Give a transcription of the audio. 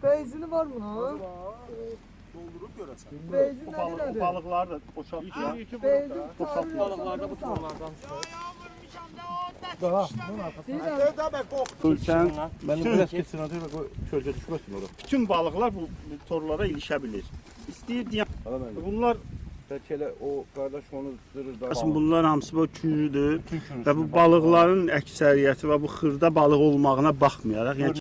Benzini var bunun. Doldurup görəsən. Benzin Bu nədir? balıqlar da boşaltıyor. Benzin Balıqlarda bu torlardan çıxır. Daha, bunun arkasında. Evdə bək qox. Ölçən Benim biraz kesin adı bak o kölge düşmesin orada. bütün balıqlar bu torlara ilişə bilir. İstəyir deyən Bana ben. bunlar Belki hele o kardeş onu zırır da. aslında bunlar hamısı bu kürdür və bu balıqların əksəriyyəti və bu xırda balıq olmağına baxmayaraq, yəni